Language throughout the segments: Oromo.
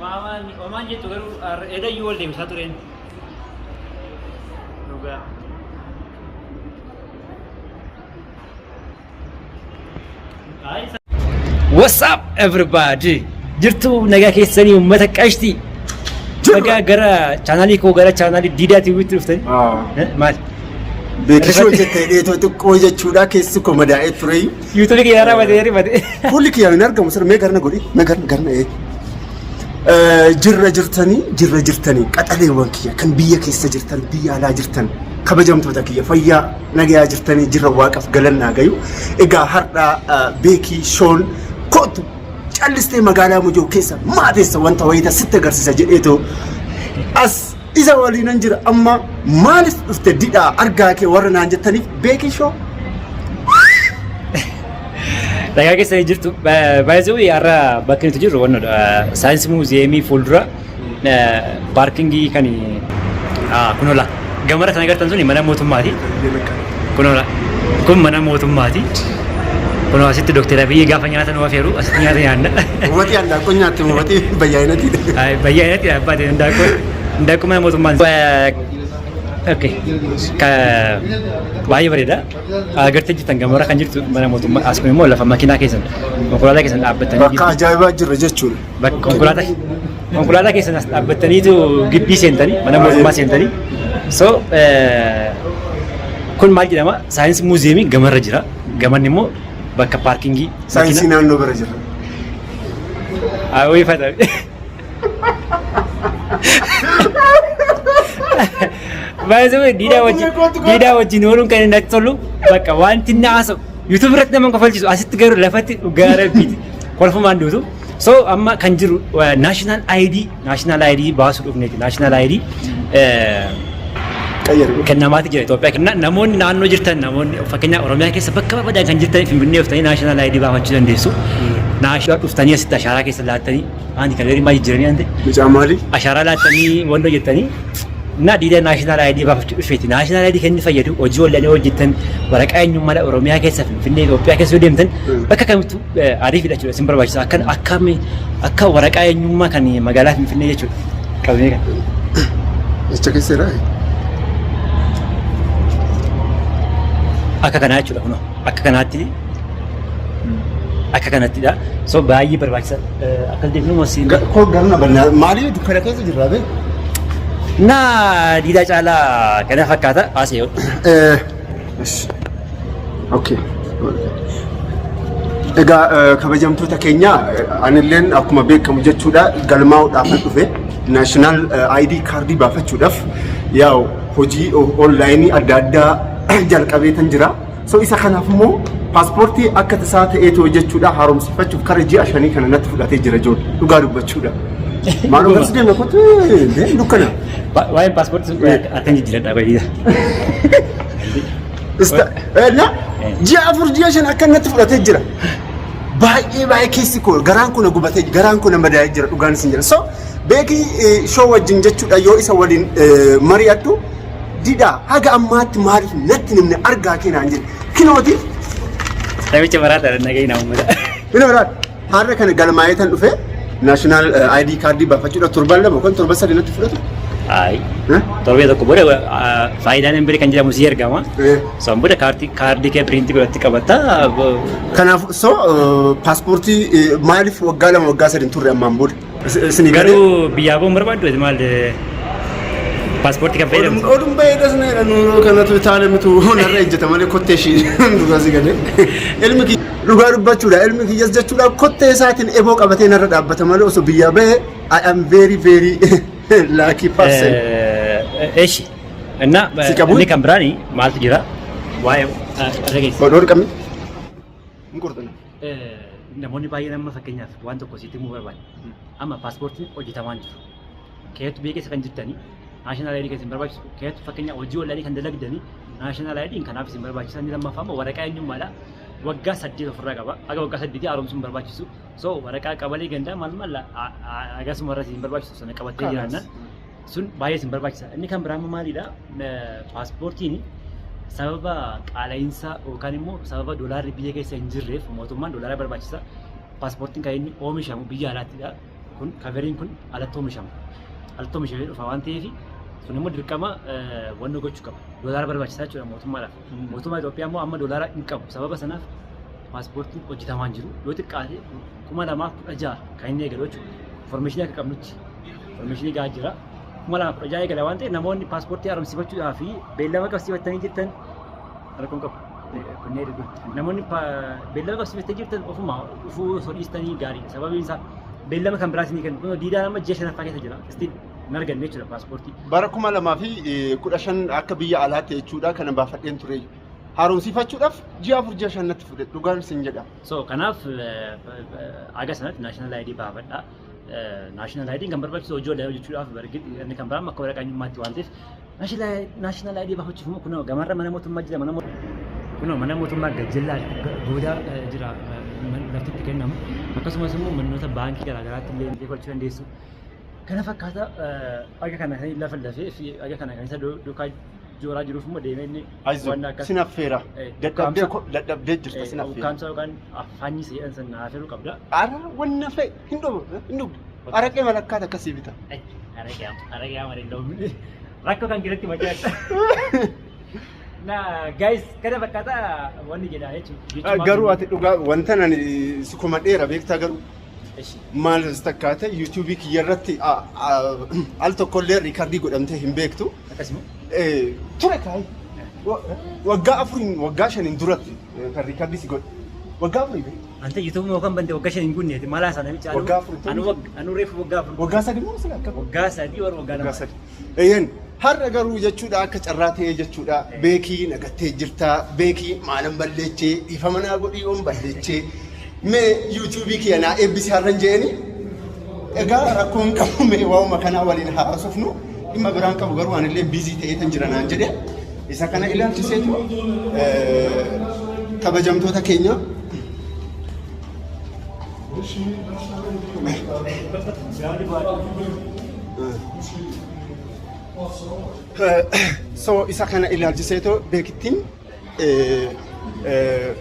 Omaan jettu garuu edayyuu wal deebisaa tureen. Dhugaa. What's up everybody? Jirtu nagaa keessanii uummata qashtii. Nagaa gara chaanaalii koo gara chaanaalii Diidaa TV'tti dhuftanii. Maal? Beekisoo jettee dheetoo xiqqoo jechuudha keessi koo madaa'ee ture. Yuutuubii kiyyaara batee rifate. Fuulli kiyyaa hin argamu sir mee garna godhi mee garna jirra jirtanii qaxaleewwan kiyya kan biyya keessa jirtan biyya alaa jirtan kabajamtoota kiyya fayyaa nagayaa jirtanii jirra waaqaf galannaa gayu egaa har'a beekii shoon kootu callistee magaalaa Mujoo keessa maateessa wanta wayita sitti agarsiisa jedheetoo as isa waliinan jira amma maalis dhufte didhaa argaa kee warra naan jettaniif beekii shoo Nagaa keessanii jirtu baay'ee har'a bakka nuti jirru wannoodha saayinsii muuziyeemii fuuldura paarkingii kan kunola gamara kan agartan suni mana mootummaati kunola kun mana mootummaati kuno asitti Dr. Abiy gaafa nyaata nu afeeru asitti nyaata nyaanna uumati handaaqqoo nyaatti uumati bayyaanati bayyaanati abbaate handaaqqoo mana mootummaati Oke, baay'ee bareeda. Agartee jirtan gamara kan jirtu mana mootummaa as kun immoo lafa makiinaa keessan konkolaataa keessan dhaabbatanii bakka ajaa'ibaa jirra jechuudha. Bakka konkolaataa keessan as dhaabbataniitu gibbii seentanii mana mootummaa seentanii. So kun maal jedhama saayinsii muuziyeemii gamarra jira. Gamanni immoo bakka paarkingii. Saayinsii naannoo bira jira. Awwii fata. Baay'ee diidaa wajjin ooluun kan inni natti tolu bakka wanti inni haasa'u yuutuub irratti nama kofalchiisu asitti garuu lafatti dhugaa rabbiiti kolfumaan duutu. So amma kan jiru naashinaal ID baasuu dhufneeti naashinaal ID kennamaati jira Itoophiyaa kenna namoonni naannoo jirtan namoonni fakkeenyaaf Oromiyaa keessa bakka babbadaa kan jirtan Finfinnee dhuftanii naashinaal ID baafachuu dandeessu. Naashinaal dhuftanii asitti ashaaraa keessa laattanii wanti kan leerii maal jiranii ante Mucaa maali? ashaaraa laattanii wandoo jettanii na Diida naashinaal ID baafachuu dhufeeti. Naashinaal ID kan inni fayyadu hojii wal'aanee hojjettan waraqaa eenyummaa Oromiyaa keessa Finfinnee Itoophiyaa keessa yoo deemtan bakka kamittuu adii fidhachuudha isin barbaachisa akka waraqaa eenyummaa kan magaalaa Finfinnee jechuudha. Qabnee kan. Jecha keesseedha. Akka kanaa jechuudha kunoo akka kanattidha. So baay'ee barbaachisa akka deemnu masiin. Koo garna bal'aa maaliif dukkana keessa jirraa bee? Na Diidaa caalaa kana fakkaata asii yoo. Okay. Egaa kabajamtoota keenya anilleen akkuma beekamu jechuudha galmaa'uudhaaf dhufe naashinaal ID kaardii baafachuudhaaf yaa'u hojii onlaayinii adda addaa jalqabeetan jira. So isa kanaaf immoo paaspoortii akka tasaa ta'eetu jechuudha haaromsifachuuf kara ji'a 5 kana natti fudhatee jira ijoollee dhugaa dubbachuudha. Maaloo garsi deemna kottu dukkana. Waa'een paaspoortii sun akkan jijjiiradhaa baay'ee. Ji'a 4 ji'a 5 akka natti fudhatee jira. Baay'ee keessi koo garaan kun gubatee garaan kun madaa'ee jira dhugaan isin jira. So beekii shoo wajjin jechuudha yoo isa waliin mari'attu Diidaa haga ammaatti maaliif natti nimne argaa keenaan jira. Kinooti. Namicha maraata nagayii naa uummata. Bina maraata. Har'a kana galmaa'ee tan dhufe naashinaal ID kaardii baafachuudhaaf torban lama yookaan torban sadii natti fudhatu. Ayi. Torbee tokko booda faayidaan hin bire kan jedhamu si ergama. So booda kaardii kee piriintii godhatti qabatta. Kanaaf so paaspoortii maaliif waggaa lama waggaa sadii turre ammaan booda. Garuu biyyaa boon barbaaddu maal paaspoortii kan fayyadamu. Oduu baay'eedhas needha nuuroo kanatu taale mitu narra ejjeta malee kottee ishii dhugaa si galee. Ilmi kiyya dhugaa dubbachuudha ilmi kiyyas jechuudha kottee isaatiin eboo qabatee narra dhaabbata malee osoo biyyaa bahee I am very lucky person. Eeshi. Inna inni kan biraani maaltu jira? Waa'ee dhageessi. Oduu qabni. Hin qurxina. Namoonni baay'een amma fakkeenyaaf waan tokko sitti himuu barbaade. Amma paaspoortiin hojjetamaa jiru. Keetu biyya keessa kan jirtanii naashinaal ID kan isin barbaachisu keetu fakkeenyaaf hojii wal'aanii kan dalagdanii naashinaal ID kanaaf isin barbaachisan ni lammaffaa immoo waraqaa eenyummaadha. Waggaa 8 ofirraa qaba. Aga waggaa 8 haaromsuun barbaachisu. So waraqaa qabalee gandaa maal agasuma irratti isin barbaachisu sana qabattee jiraanna. Sun baay'ee isin barbaachisa. Inni kan biraa maalidha? Paaspoortiin sababa qaala'insa yookaan immoo sababa doolaarri biyya keessa hin jirreef mootummaan doolaara barbaachisa. Paaspoortiin kan inni oomishamu biyya alaattidha. kun kaveriin kun alattoo mishama. Alattoo mishamee dhufa waan ta'eef sun immoo dirqama wanna gochuu qaba. Doolaara barbaachisaa jechuudha mootummaadhaaf. Mootummaa Itoophiyaa immoo amma doolaara hin qabu. Sababa sanaaf paaspoortiin hojjetamaa hin jiru. Yoo xiqqaate 2016 kan inni eegalu jechuudha. Informationii akka qabnutti. Informationii gahaa jira. 2016 eegala waan ta'eef namoonni paaspoortii haaromsifachuudhaa fi beellama qabsiifatanii jirtan rakkoon qabu. Namoonni beellama qabsiifatanii jirtan ofuma dhufuu osoo dhiistanii gaariidha. Sababiin isaa beellama kan biraas ni kennu. Diidaan amma ji'a shanaffaa keessa jira. Istiin hin arganne jechuudha paaspoortii. Bara 2015 akka biyya alaatti jechuudha kana baafadheen ture. Haaromsifachuudhaaf ji'a 4-5 natti fudhe dhugaan sin jedha. So kanaaf aga sanatti national ID baafadha. National ID kan barbaachisu hojii olaa jechuudhaaf bargid inni kan biraan akka waraqaanyummaatti waan ta'eef national ID baafachuuf immoo kunoo gamarra mana mootummaa jira mana mootummaa gajjallaa goodaa jira laftitti kennamu akkasumas immoo manoota baankii garaagaraatti illee deeffachuu dandeessu. Kana fakkaata aga kana kan lafa lafee fi aga kana kan isa duukaa jooraa jiruuf immoo deemee inni waan akka sinaffeera dadhabdee jirta sinaffeera. Ukkaamsa yookaan afaanyi seedhan san naafiruu qabda. Ara wanna fe'e hin dhugu araqee malakkaata akkasii bita. Araqee malee hin rakkoo kan keessatti macaadha. Guys, kana fakkaata wanni jedha jechuudha. Garuu ati dhugaa wanta nani sikuma dheera beektaa garuu maal takkaate YouTube kiyyarratti al tokkollee riikardii godhamtee hin beektu. Akkasuma. Ture kaayi. Waggaa 5 duratti kan riikardii si godhe. Waggaa 4 beektu. Ante YouTube yookaan bante waggaa 5 gunneeti maal haasana bicha waggaa 4. Anu reefu waggaa 4. Waggaa 3 moo sila akka? Waggaa 3 warra waggaa 2. Eeyyan har'a garuu jechuudha akka carraa ta'ee jechuudha beekii nagattee jirtaa beekii maalan balleechee dhiifama naa godhii oon balleechee mee YouTube keenyaa eebbisi har'an jeeni egaa rakkoon qabu mee waa'uma kanaa waliin haasofnu dhimma biraan qabu garuu anillee biizii ta'ee tan jira naan jedhe isa kana ilaalchiseetu kabajamtoota keenya so isa kana ilaalchiseetu beekittiin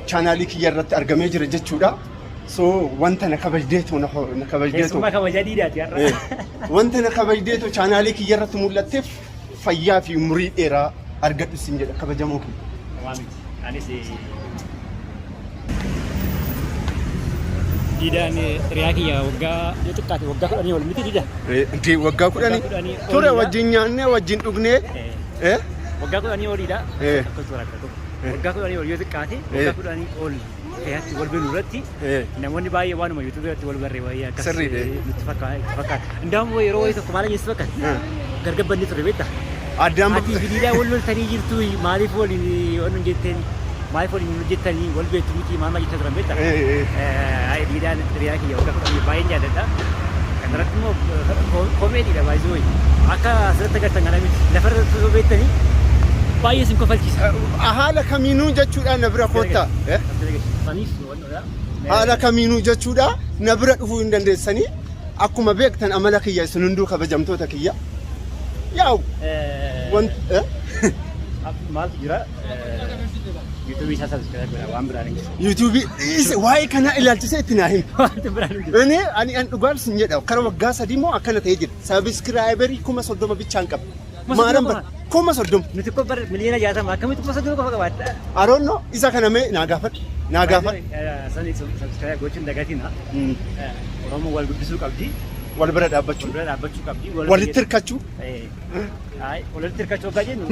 chaanaalii kiyya irratti argamee jira jechuudha. So wanta na kabajdeetu na kabajdeetu. Keessumaa kabaja diidaati har'a. Wanta na kabajdeetu chaanaalii kiyya irratti mul'atteef fayyaa fi umurii dheeraa argadhu sin jedha kabajamoo kiyya. Anis diidaan riyaa kiyya waggaa yoo xiqqaate waggaa 10 ol miti diida. Waggaa 10 ture wajjin nyaannee wajjin dhugnee. Waggaa 10 oliidha. Waggaa 10 ol yoo xiqqaate waggaa 10 ol keessatti wal beeknu irratti namoonni baay'ee waanuma YouTube irratti wal barree wayii akkasii nutti fakkaata. Indaam yeroo wayii tokko maal jechuun fakkaata gargabbanni ture beektaa. Addaan ati diidaa wal loltanii jirtu maaliif waliin waan jetteen maaliif waliin hojjettanii wal beektu miti maal jechaa turan beektaa. Diidaan riyaa kiyya waggaa 10 baay'een jaalladha. Kan irratti immoo koomeediidha baay'ee wayii akka asirratti agartan kana miti lafarra osoo beektanii baay'ee sin kofalchiisa. Haala kamiinuu jechuudha na bira koottaa. Haala kamiinuu jechuudha na bira dhufuu hin dandeessanii akkuma beektan amala kiyya isin hunduu kabajamtoota kiyya. Yaa'u maaltu jira YouTube isaa subscribe godha waan biraan hin YouTube waa'ee kana ilaalchisee itti naa himi. Ani dhugaan sin jedha kara waggaa 3 moo akkana ta'ee jira. Subscriberii 30 bichaan qaba. Maalan bar 30. Nuti ko bar miliyoona 60 akkamitti 30 qofa qabatta. Aroonno isa kana mee naa gaafadhu. Sani subscribe gochuun dagatina. Oromoo wal guddisuu qabdi. Wal bira dhaabbachuu qabdi. Walitti hirkachuu. Walitti hirkachuu akka jennu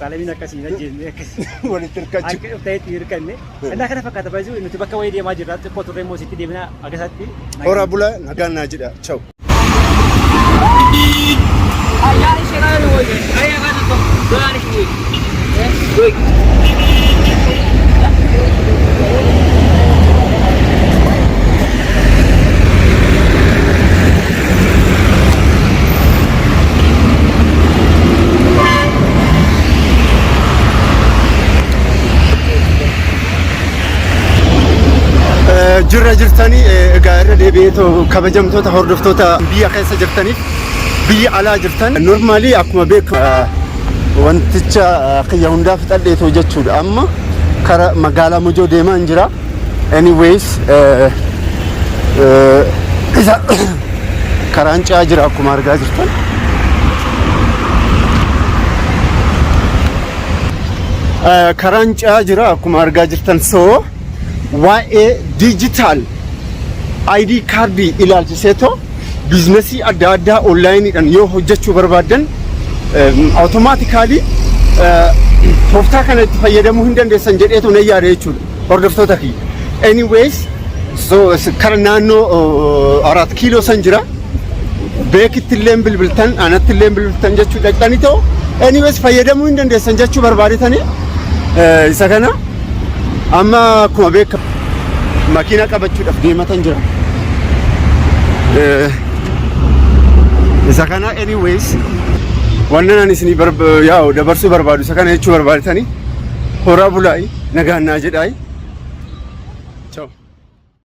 xaalamiin akkasii na jenne akkasii. Walitti hirkachuu. Akka ta'etti hirkanne. Innaa kana fakkaata baay'ee nuti bakka wayii deemaa jirra xiqqoo turre immoo sitti deemina agasaatti. Hora bula nagaan naa jedha. Ciao. Yani şeyler oluyor. Ayağına bak. Yani şey. Jirra jirtanii egaa irra deebi'eetoo kabajamtoota hordoftoota biyya keessa jirtaniif biyya alaa jirtan normaalii akkuma beekamu wanticha kiyya hundaaf xalleetoo jechuudha amma kara magaalaa Mojoo deemaa jira anyways karaan ce'aa jira akkuma argaa jirtan. Karaan ce'aa jira akkuma argaa jirtan. So waa'ee digital ID kaardii ilaalchiseetoo biizinasii adda addaa onlaayiniidhaan yoo hojjechuu barbaadan awutomaatikaalii tooftaa kana itti fayyadamuu hin dandeessan jedheetu na yaada jechuudha hordoftoota kiyya. Anyways so kara naannoo 4 kiiloo san jira. Beekitti illee bilbiltan anatti illee bilbiltan jechuu dhaqxanii ta'u. Anyways fayyadamuu hin dandeessan jechuu barbaadetanii isa kana amma akkuma beekamu makiina qabachuudhaaf deematan jira. Isa kana anyways wannan ani isinii dabarsuu barbaadu isa kana jechuu barbaadetanii horaa bulaa'i nagaan naa jedhaa'i.